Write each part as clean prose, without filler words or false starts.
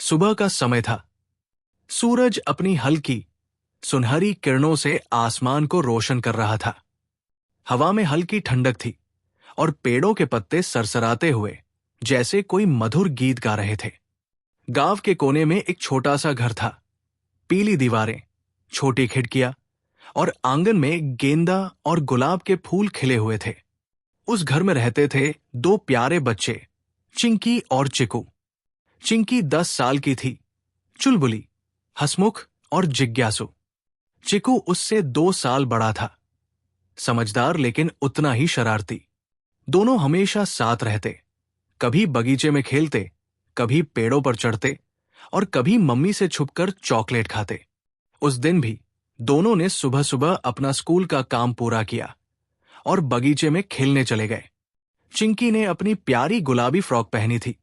सुबह का समय था। सूरज अपनी हल्की सुनहरी किरणों से आसमान को रोशन कर रहा था। हवा में हल्की ठंडक थी और पेड़ों के पत्ते सरसराते हुए जैसे कोई मधुर गीत गा रहे थे। गांव के कोने में एक छोटा सा घर था। पीली दीवारें, छोटी खिड़कियां और आंगन में गेंदा और गुलाब के फूल खिले हुए थे। उस घर में रहते थे दो प्यारे बच्चे, चिंकी और चिकू। चिंकी 10 साल की थी, चुलबुली, हंसमुख और जिज्ञासु। चिकू उससे 2 साल बड़ा था, समझदार लेकिन उतना ही शरारती। दोनों हमेशा साथ रहते, कभी बगीचे में खेलते, कभी पेड़ों पर चढ़ते और कभी मम्मी से छुपकर चॉकलेट खाते। उस दिन भी दोनों ने सुबह सुबह अपना स्कूल का काम पूरा किया और बगीचे में खेलने चले गए। चिंकी ने अपनी प्यारी गुलाबी फ्रॉक पहनी थी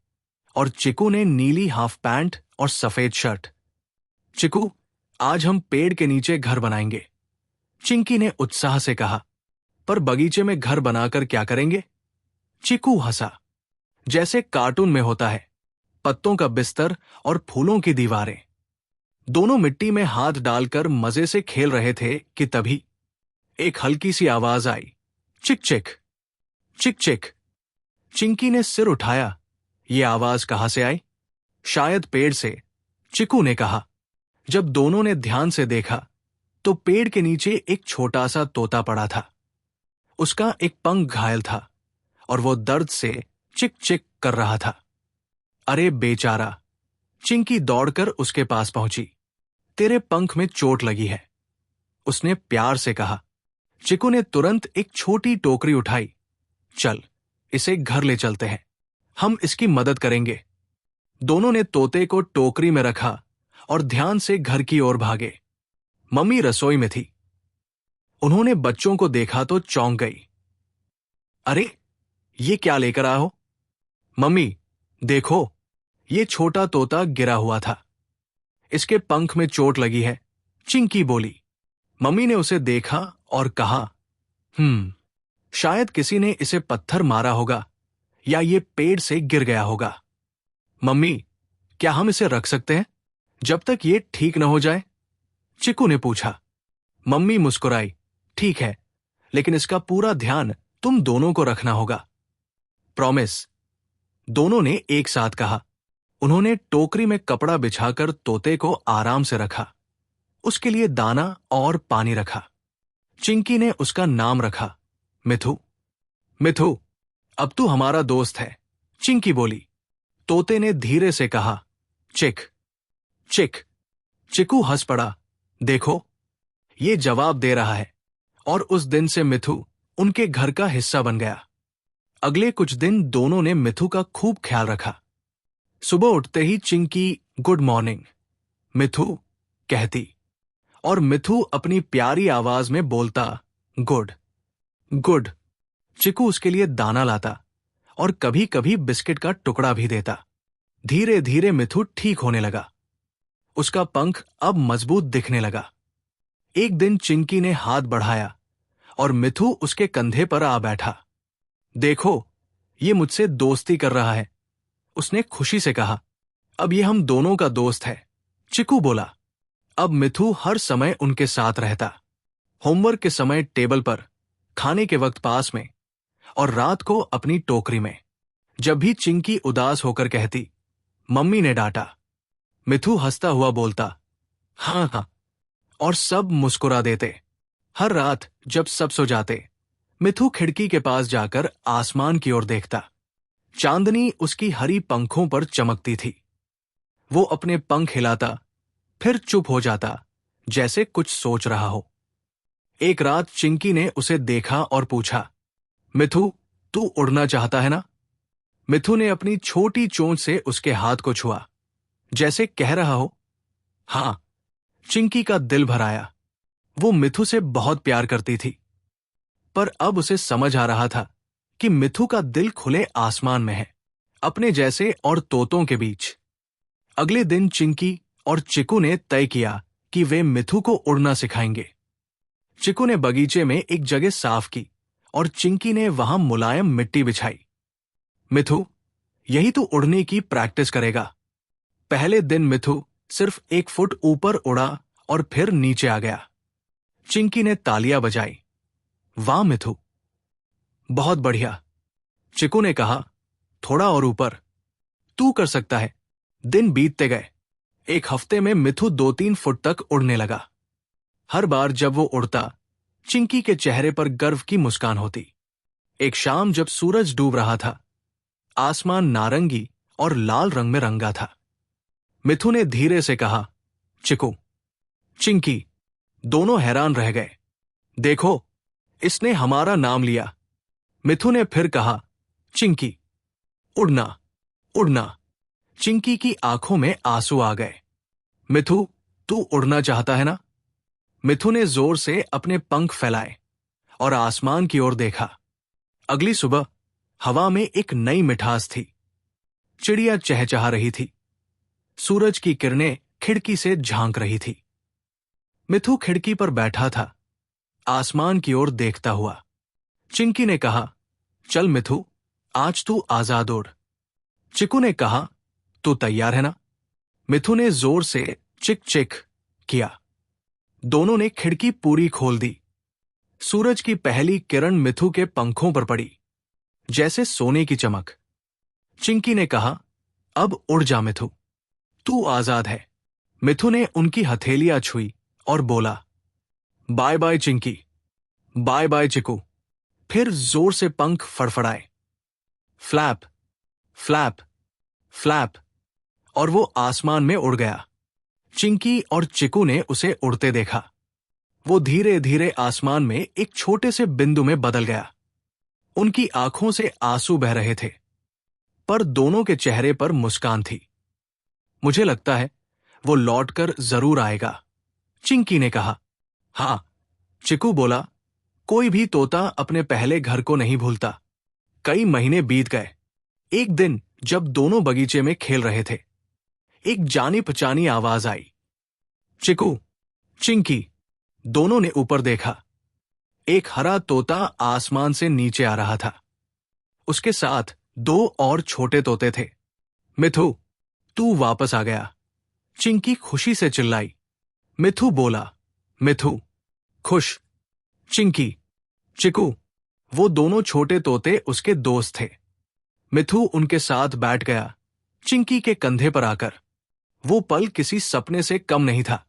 और चिकू ने नीली हाफ पैंट और सफेद शर्ट। चिकू, आज हम पेड़ के नीचे घर बनाएंगे, चिंकी ने उत्साह से कहा। पर बगीचे में घर बनाकर क्या करेंगे? चिकू हंसा। जैसे कार्टून में होता है, पत्तों का बिस्तर और फूलों की दीवारें। दोनों मिट्टी में हाथ डालकर मजे से खेल रहे थे कि तभी एक हल्की सी आवाज आई, चिक चिक, चिक चिक। चिंकी ने सिर उठाया। ये आवाज कहां से आई? शायद पेड़ से, चिकू ने कहा। जब दोनों ने ध्यान से देखा तो पेड़ के नीचे एक छोटा सा तोता पड़ा था। उसका एक पंख घायल था और वो दर्द से चिक चिक कर रहा था। अरे बेचारा, चिंकी दौड़कर उसके पास पहुंची। तेरे पंख में चोट लगी है, उसने प्यार से कहा। चिकू ने तुरंत एक छोटी टोकरी उठाई। चल, इसे घर ले चलते हैं, हम इसकी मदद करेंगे। दोनों ने तोते को टोकरी में रखा और ध्यान से घर की ओर भागे। मम्मी रसोई में थी। उन्होंने बच्चों को देखा तो चौंक गई। अरे, ये क्या लेकर आए हो? मम्मी, देखो, ये छोटा तोता गिरा हुआ था, इसके पंख में चोट लगी है, चिंकी बोली। मम्मी ने उसे देखा और कहा, शायद किसी ने इसे पत्थर मारा होगा या ये पेड़ से गिर गया होगा। मम्मी, क्या हम इसे रख सकते हैं जब तक ये ठीक न हो जाए? चिकू ने पूछा। मम्मी मुस्कुराई। ठीक है, लेकिन इसका पूरा ध्यान तुम दोनों को रखना होगा। प्रॉमिस, दोनों ने एक साथ कहा। उन्होंने टोकरी में कपड़ा बिछाकर तोते को आराम से रखा, उसके लिए दाना और पानी रखा। चिंकी ने उसका नाम रखा, मिथु। मिथु, अब तू हमारा दोस्त है, चिंकी बोली। तोते ने धीरे से कहा, चिक चिक। चिकू हंस पड़ा। देखो, ये जवाब दे रहा है। और उस दिन से मिथु उनके घर का हिस्सा बन गया। अगले कुछ दिन दोनों ने मिथु का खूब ख्याल रखा। सुबह उठते ही चिंकी गुड मॉर्निंग मिथु कहती और मिथु अपनी प्यारी आवाज में बोलता, गुड गुड। चिकू उसके लिए दाना लाता और कभी कभी बिस्किट का टुकड़ा भी देता। धीरे धीरे मिथु ठीक होने लगा। उसका पंख अब मजबूत दिखने लगा। एक दिन चिंकी ने हाथ बढ़ाया और मिथु उसके कंधे पर आ बैठा। देखो, ये मुझसे दोस्ती कर रहा है, उसने खुशी से कहा। अब ये हम दोनों का दोस्त है, चिकू बोला। अब मिथु हर समय उनके साथ रहता। होमवर्क के समय टेबल पर, खाने के वक्त पास में और रात को अपनी टोकरी में। जब भी चिंकी उदास होकर कहती, मम्मी ने डांटा, मिथु हंसता हुआ बोलता, हाँ हाँ, और सब मुस्कुरा देते। हर रात जब सब सो जाते, मिथु खिड़की के पास जाकर आसमान की ओर देखता। चांदनी उसकी हरी पंखों पर चमकती थी। वो अपने पंख हिलाता, फिर चुप हो जाता, जैसे कुछ सोच रहा हो। एक रात चिंकी ने उसे देखा और पूछा, मिथु, तू उड़ना चाहता है ना? मिथु ने अपनी छोटी चोंच से उसके हाथ को छुआ, जैसे कह रहा हो, हाँ। चिंकी का दिल भर आया। वो मिथु से बहुत प्यार करती थी, पर अब उसे समझ आ रहा था कि मिथु का दिल खुले आसमान में है, अपने जैसे और तोतों के बीच। अगले दिन चिंकी और चिकू ने तय किया कि वे मिथु को उड़ना सिखाएंगे। चिकू ने बगीचे में एक जगह साफ की और चिंकी ने वहां मुलायम मिट्टी बिछाई। मिथु, यही तो उड़ने की प्रैक्टिस करेगा, पहले दिन मिथु सिर्फ 1 फुट ऊपर उड़ा और फिर नीचे आ गया। चिंकी ने तालियां बजाई। वाह मिथु, बहुत बढ़िया। चिकू ने कहा, थोड़ा और ऊपर, तू कर सकता है। दिन बीतते गए। 1 हफ्ते में मिथु 2-3 फुट तक उड़ने लगा। हर बार जब वो उड़ता, चिंकी के चेहरे पर गर्व की मुस्कान होती। एक शाम जब सूरज डूब रहा था, आसमान नारंगी और लाल रंग में रंगा था। मिथु ने धीरे से कहा, चिकू। चिंकी दोनों हैरान रह गए। देखो, इसने हमारा नाम लिया। मिथु ने फिर कहा, चिंकी। उड़ना, उड़ना। चिंकी की आंखों में आंसू आ गए। मिथु, तू उड़ना चाहता है ना? मिथु ने जोर से अपने पंख फैलाए और आसमान की ओर देखा। अगली सुबह हवा में एक नई मिठास थी। चिड़िया चहचहा रही थी। सूरज की किरणें खिड़की से झांक रही थी। मिथु खिड़की पर बैठा था, आसमान की ओर देखता हुआ। चिंकी ने कहा, चल मिथु, आज तू आजाद उड़। चिकू ने कहा, तू तैयार है ना? मिथु ने जोर से चिक चिक किया। दोनों ने खिड़की पूरी खोल दी। सूरज की पहली किरण मिथु के पंखों पर पड़ी, जैसे सोने की चमक। चिंकी ने कहा, अब उड़ जा मिथु, तू आजाद है। मिथु ने उनकी हथेलियां छुई और बोला, bye bye Chinki, bye bye Chiku. फिर जोर से पंख फड़फड़ाए। फ्लैप, फ्लैप, फ्लैप, और वो आसमान में उड़ गया। चिंकी और चिकू ने उसे उड़ते देखा। वो धीरे धीरे आसमान में एक छोटे से बिंदु में बदल गया। उनकी आंखों से आंसू बह रहे थे, पर दोनों के चेहरे पर मुस्कान थी। मुझे लगता है वो लौटकर जरूर आएगा, चिंकी ने कहा। हां, चिकू बोला, कोई भी तोता अपने पहले घर को नहीं भूलता। कई महीने बीत गए। एक दिन जब दोनों बगीचे में खेल रहे थे, एक जानी पहचानी आवाज आई। चिकू, चिंकी दोनों ने ऊपर देखा। एक हरा तोता आसमान से नीचे आ रहा था। उसके साथ 2 और छोटे तोते थे। मिथु, तू वापस आ गया, चिंकी खुशी से चिल्लाई। मिथु बोला, मिथु, खुश। चिंकी, चिकू, वो दोनों छोटे तोते उसके दोस्त थे। मिथु उनके साथ बैठ गया, चिंकी के कंधे पर आकर। वो पल किसी सपने से कम नहीं था।